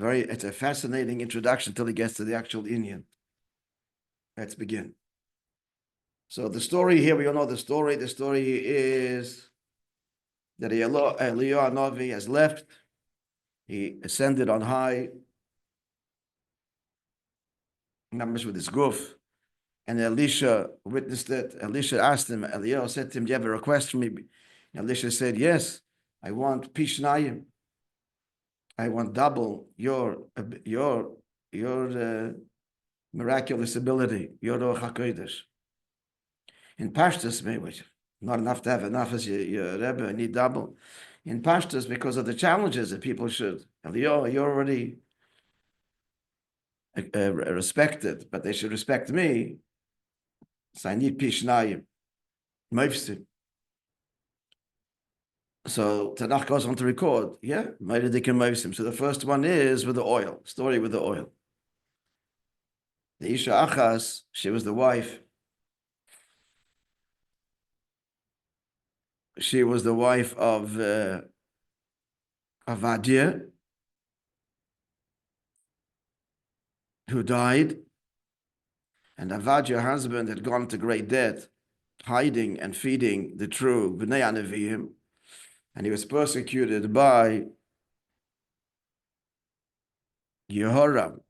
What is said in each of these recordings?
it's a fascinating introduction till he gets to the actual Indian. Let's begin. So the story here, we all know the story. The story is that Eliyahu Hanavi has left. He ascended on high, numbers with his goof, and Elisha witnessed it. Elisha asked him, Eliyahu said to him, do you have a request from me? And Elisha said, yes, I want pishnayim. I want double your miraculous ability, your Ruach HaKodesh. In Pashtus, which not enough to have enough as your Rebbe, I need double. In Pashtus, because of the challenges that people should, you're already respected, but they should respect me. So I need Pishnayim, Moifsim. So Tanakh goes on to record, Meiredik and Moifsim. So the first one is with the oil, story with the oil. The Isha Achas, she was the wife. She was the wife of Avadia, who died. And Avadia, her husband, had gone to great debt, hiding and feeding the true Bnei Nevi'im, and he was persecuted by Yehoram.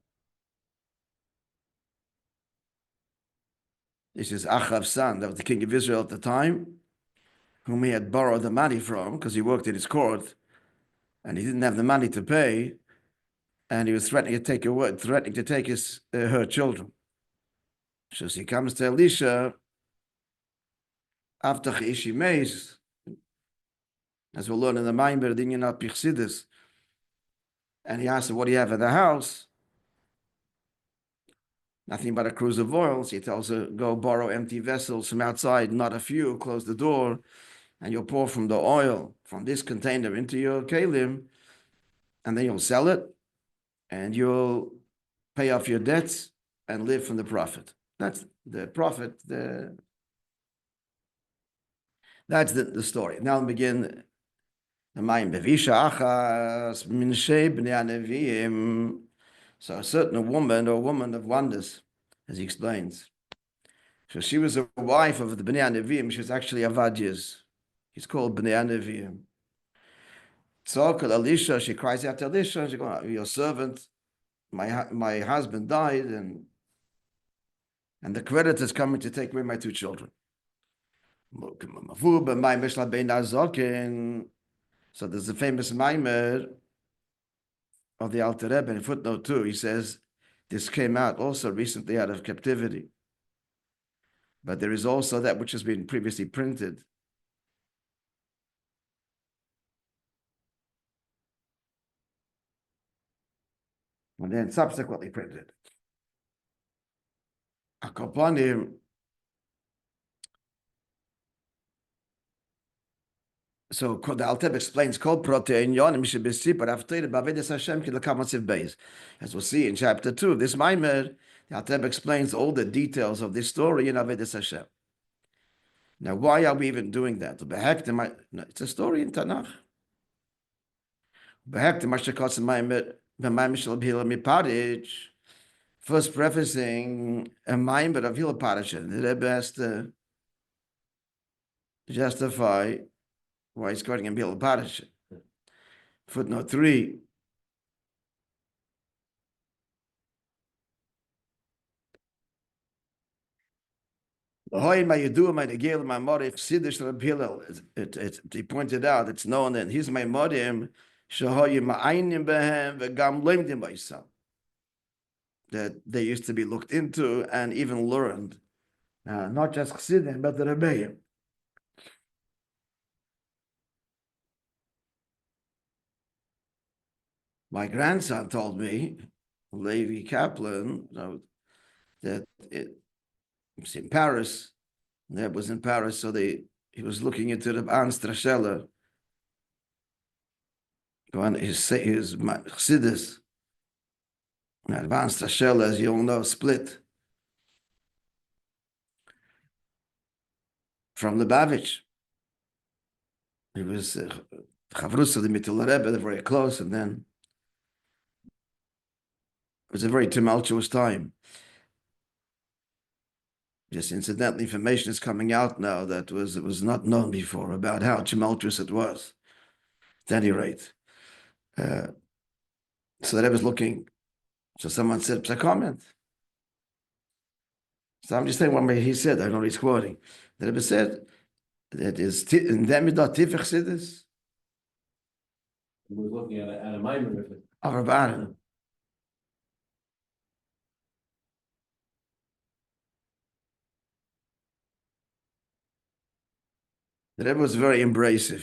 This is Achav's son, that was the king of Israel at the time, whom he had borrowed the money from because he worked in his court, and he didn't have the money to pay, and he was threatening to take her children. So he comes to Elisha after Ishi Meis, as we'll learn in the Maamar, the Inyan of Pichsidis, and he asks him, what do you have in the house? Nothing but a cruse of oil. So he tells her, go borrow empty vessels from outside, not a few, close the door, and you'll pour from the oil from this container into your kelim, and then you'll sell it, and you'll pay off your debts and live from the profit. That's the profit. That's the story. Now we begin the Maamar. Vaша Achas min shei bnei Nevi'im. So a certain woman of wonders, as he explains. So she was a wife of the Bnei Nevi'im. She was actually Avadia's. He's called Bnei Nevi'im. So Elisha, she cries out to Elisha, she goes, your servant, my husband died, and the creditor's coming to take away my two children. So there's a famous Maamar of the Alter Rebbe in footnote 2. He says, this came out also recently out of captivity. But there is also that which has been previously printed. And then subsequently printed. Akoponim. So the Alter Rebbe explains called protein yonim shebesipar after b'avedas Hashem ki l'kamatziv beis. As we'll see in chapter 2, this Maamar, the Alter Rebbe explains all the details of this story in Avedas Hashem. Now, why are we even doing that? It's a story in Tanakh. First prefacing a Maamar of Hila Parasha. The Rebbe has to justify why he's quoting him Hila Parasha. Footnote 3. He pointed out, it's known that he's my modim, that they used to be looked into and even learned, not just Chassidim, but the Rabbi. My grandson told me, Levi Kaplan, that it's in Paris. That was in Paris, so he was looking into the Anstrashela. His Chassidus. Advanced Strashela, as you all know, split from Liubavitch. He was Chavrus of the Mittel Rebbe, they're very close, and then was a very tumultuous time. Just incidentally, information is coming out now that was not known before about how tumultuous it was. At any rate, so that I was looking. So someone said, "It's a comment." So I'm just saying what he said. I don't know he's quoting. The Rebbe said that is in them is not tifich sidis. We're looking at a minor. Of Rabbi. The Rebbe was very embracing.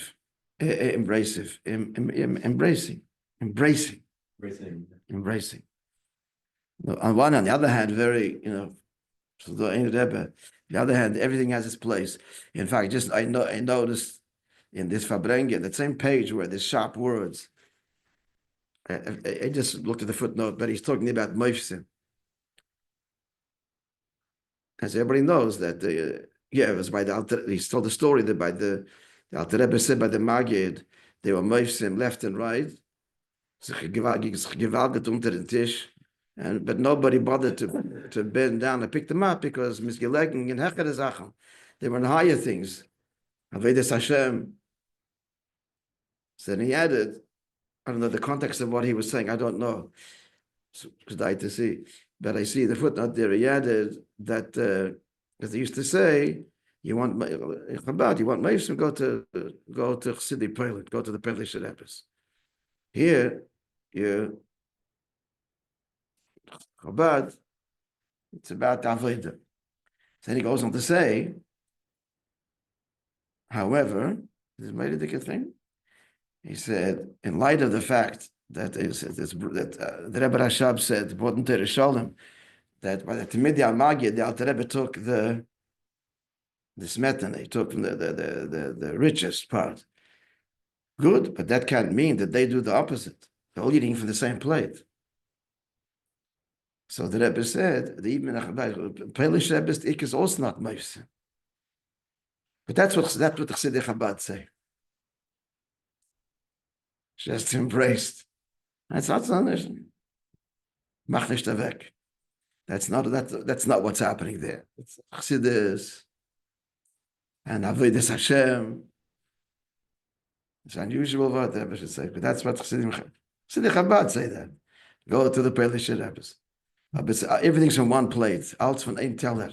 On the other hand, very, so the Rebbe. On the other hand, everything has its place. In fact, I noticed in this Fabrengen, that same page where there's sharp words. I just looked at the footnote, but he's talking about Moishe. As everybody knows that, it was by he told the story that by the Alter Rebbe said by the Magid, they were Moishe left and right. But nobody bothered to bend down and pick them up because misgelegen and hechere Sachen. They were in higher things. Avodas Hashem. So then he added, I don't know the context of what he was saying, I don't know. It's nice to see. But I see the footnote there, he added that, as they used to say, you want Moishe, go to Chassidic Poland, go to the Polish Rebbe's. Here, Chabad, it's about Avodah. Then he goes on to say, however, this is a very different thing. He said, in light of the fact that the Rebbe Rashab said, important to Rishonim, that by the Tamidi al-Magid, the Alter Rebbe took the smetana, he took from the richest part. Good, but that can't mean that they do the opposite. They're all eating from the same plate. So the Rebbe said, the Polish Rebbe's ik is also not Moishe. But that's what the Chassidic Chabad say. Just embraced. That's not so. Mach nicht weg. That's not what's happening there. It's Chassidus and Avodas Hashem. It's unusual word the Rebbe should say, but that's what Chassidic Chabad say that. Go to the Polish Rebbe's. Everything's on one plate. Alles von ein Teller.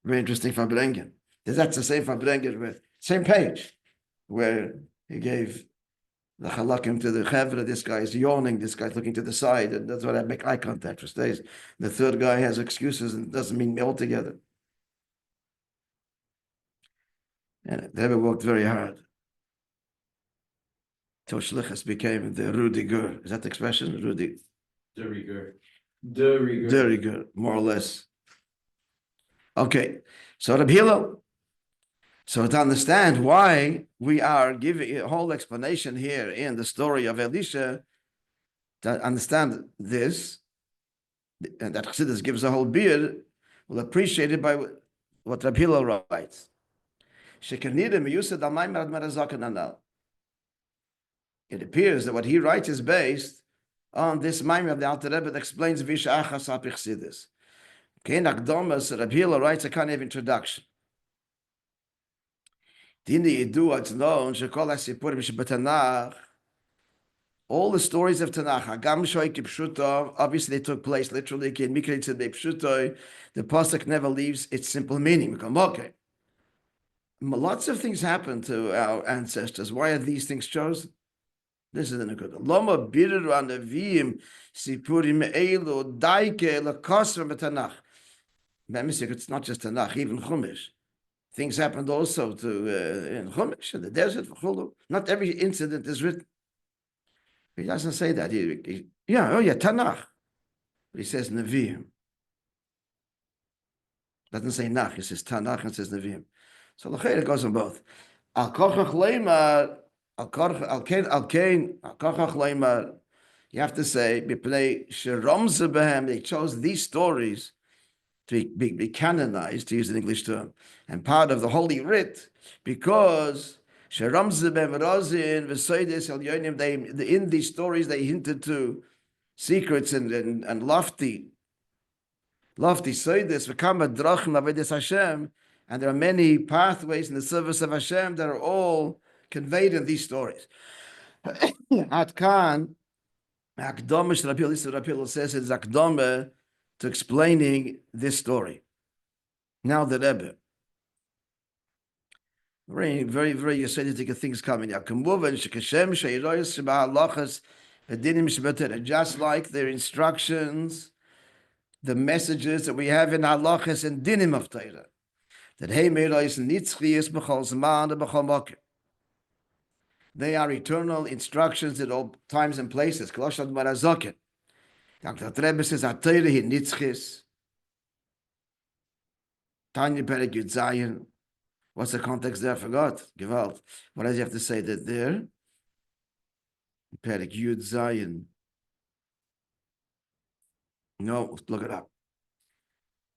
Very interesting Fabrengen. That's the same Fabrengen with same page where he gave the halakim to the chevra. This guy is yawning. This guy's looking to the side, and that's what I make eye contact for stays. The third guy has excuses and doesn't mean me altogether. And they ever worked very hard. Toshlichas became the Rudiger. Is that the expression? Rudy. De rigueur, more or less. Okay, so Rabbi Hillel. So to understand why we are giving a whole explanation here in the story of Elisha, to understand this, and that Chassidus gives a whole beer, we'll appreciate it by what Rabbi Hillel writes. It appears that what he writes is based on this Maimon of the Alter Rebbe that explains Visha Achas HaPichsidis. Okay, Akdomas, Rabbi Hillel writes a kind of introduction. It's known, all the stories of Tanakh, obviously they took place literally, the Pasuk never leaves its simple meaning. Okay. Lots of things happened to our ancestors. Why are these things chosen? This is an good. Lama biru anavim sipurim elo daike lakosra b'Tanakh. It's not just Tanakh, even Chumash. Things happened also to in Chumash, in the desert. Not every incident is written. He doesn't say that. Tanakh. But he says Nevi'im. Doesn't say Nach. He says Tanakh and says Nevi'im. So it goes on both. Al kochach leimar. You have to say, they chose these stories to be canonized, to use an English term, and part of the Holy Writ, because in these stories they hinted to secrets and lofty soides, v'kama drachim avodas Hashem, and there are many pathways in the service of Hashem that are all conveyed in these stories. At Khan, Akdama Rabbi says it's Akdama to explaining this story. Now the Rebbe. Very, very, very Yesoditic things coming out. Just like their instructions, the messages that we have in halachas and dinim of Torah. That they are eternal instructions at all times and places. Dr. Rebbe says, Tanya Perek Yud Zayin. What's the context there? I forgot. Gewalt. What does he have to say that there? Perek Yud Zayin. No, look it up.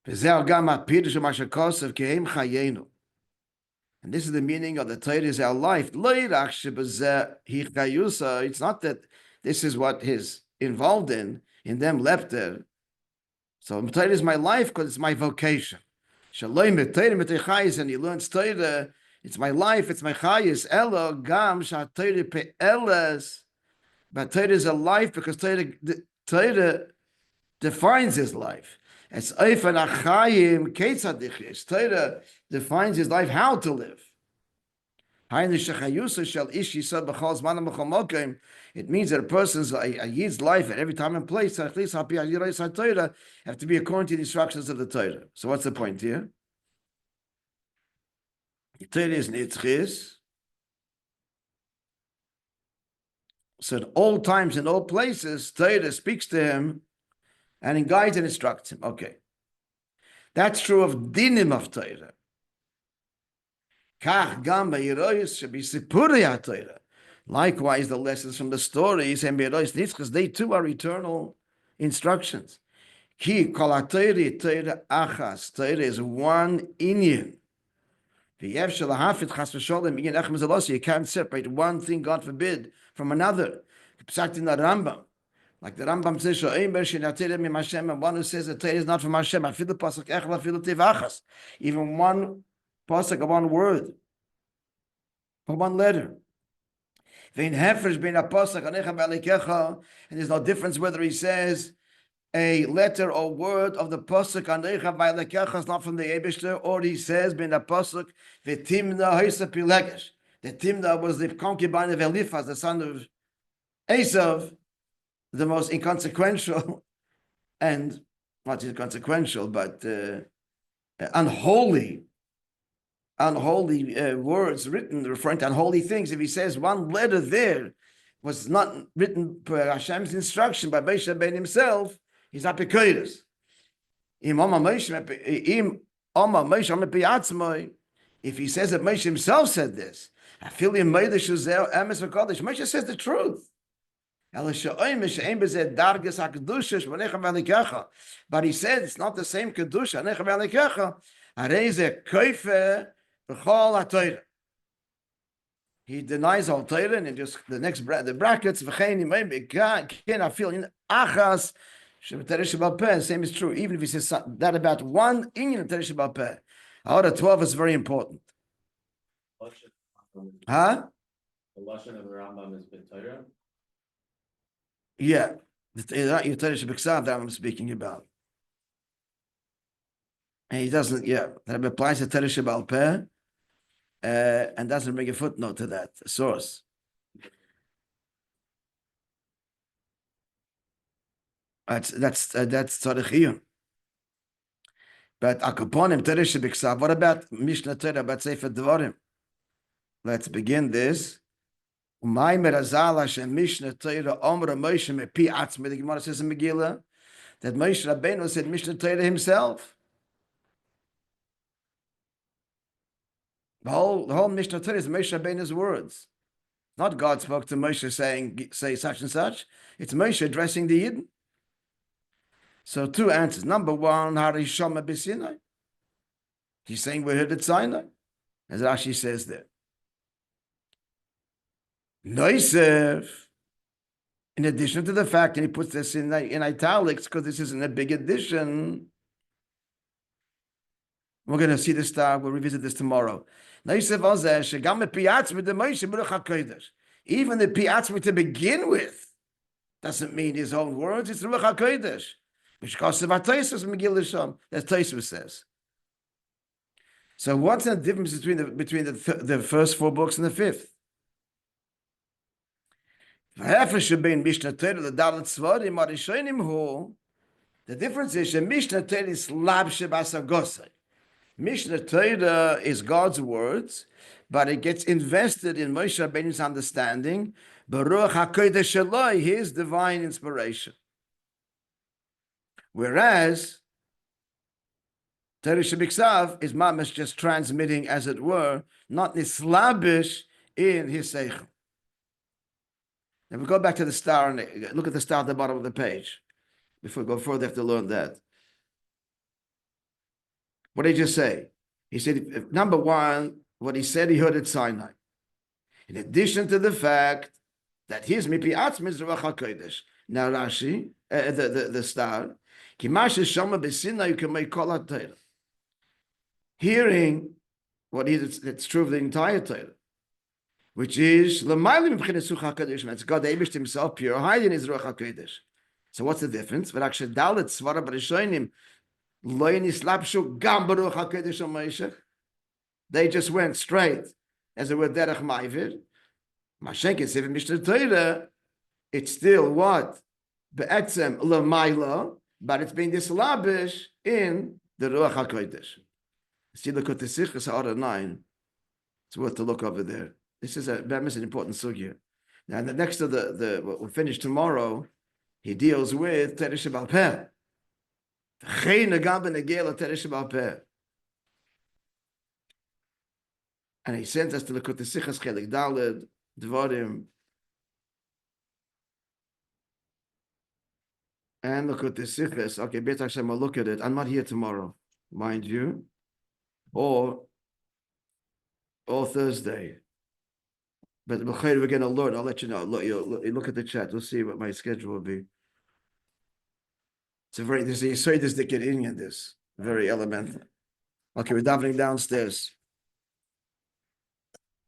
And this is the meaning of the Torah is our life. It's not that this is what he's involved in them lepter. So Torah is my life because it's my vocation. And he learns Torah, it's my life, it's my chayis. Elo gam Torah pe'eles. But Torah is a life because Torah defines his life. It's Eifan Achayim Ketzadichis. Torah defines his life, how to live. It means that a person's a yid's life at every time and place have to be according to the instructions of the Torah. So what's the point here? The Torah is nitzchis. So at all times and all places, Torah speaks to him and he guides and instructs him. Okay. That's true of dinim of Torah. Likewise, the lessons from the stories and they too are eternal instructions. Achas. Torah is one inyan. You can't separate one thing, God forbid, from another. Like the Rambam says, and one who says that Torah is not from Hashem, even one pasuk of one word, or one letter. And there's no difference whether he says a letter or word of the pasuk is not from the Eibishter, or he says bin a pasuk v'timna ha'isa pilegesh. The Timna was the concubine of Eliphaz, the son of Esav, the most inconsequential and not inconsequential, but unholy words written referring to unholy things. If he says one letter there was not written per Hashem's instruction by Moishe ben himself, he's apikoides. If he says that Moishe himself said this, Moishe says the truth. But he said it's not the same kedusha. He denies all Torah, and just the next the brackets. Achas. Same is true. Even if he says that about one inyan teresh bal peh, order 12 is very important. Huh? The lashon of the Rambam is b'Torah. Yeah, the teresh b'ksav that I'm speaking about. And he doesn't, that applies to teresh bal peh, and doesn't bring a footnote to that, a source. That's tzarechiyun. But akaponim teresh b'ksav. What about Mishnah Torah, about Sefer Devarim? Let's begin this. My merazala shem Mishnah Torah omra Moishe mepi atzmi. The Gemara says in Megillah that Moshe Rabbeinu said Mishnah Torah himself. The whole Mishnah Torah is Moshe Rabbeinu's words. Not God spoke to Moshe saying, say such and such. It's Moshe addressing the Yidden. So two answers. Number one, Harishama b'Sinai. He's saying we heard at Sinai, as Rashi says there. Noisef. In addition to the fact, and he puts this in italics because this isn't a big addition. We're going to see this star. We'll revisit this tomorrow. Even the piatzmi to begin with doesn't mean his own words. It's Ruach HaKodesh. That's Tosfos says. So what's the difference between the first four books and the fifth? The difference is Mishnah Torah is lab shebasagosai. Mishnah Torah is God's words, but it gets invested in Moshe Rabbeinu's understanding, Baruch HaKodesh Eloi, his divine inspiration. Whereas Torah Shebiksav is mamash just transmitting, as it were, not nislabish in his seichel. Now we go back to the star and look at the star at the bottom of the page. Before we go further, have to learn that. What did he just say? He said, number one, what he said he heard at Sinai. In addition to the fact that his mipi atzmi is Ruach HaKodesh. Now Rashi, the star, Kimash Shama B'Sinai you can make call out Torah. Hearing what is it's true of the entire Torah, which is L'maylim B'Chinesuch HaKodesh. It's God Eibush himself pure, hiding his Ruach HaKodesh. So what's the difference? But actually, Dalet Svara B'Rishonim Lo Nislapshu Gam Baruch HaKodesh Moishe. They just went straight, as it were, Derech Ma'ivir. Mashenk is even Mishnah Torah. It's still what? Be'etzem L'mayla, but it's being dislabish in the Ruach HaKodesh. See, look at the Sichas Order 9. It's worth to look over there. This is an important sugya. Now, the next of what we'll finish tomorrow, he deals with Teresh Bal Peh. And he sent us to look at the Sichas Chelik Daled, Dvarim, and look at the Sichas. Okay, Bet Hashem, I'll look at it. I'm not here tomorrow, mind you, or Thursday. But we're going to learn. I'll let you know. Look at the chat. We'll see what my schedule will be. There's a Yisrael, there's the Kedin in this. Very elemental. Okay, we're davening downstairs.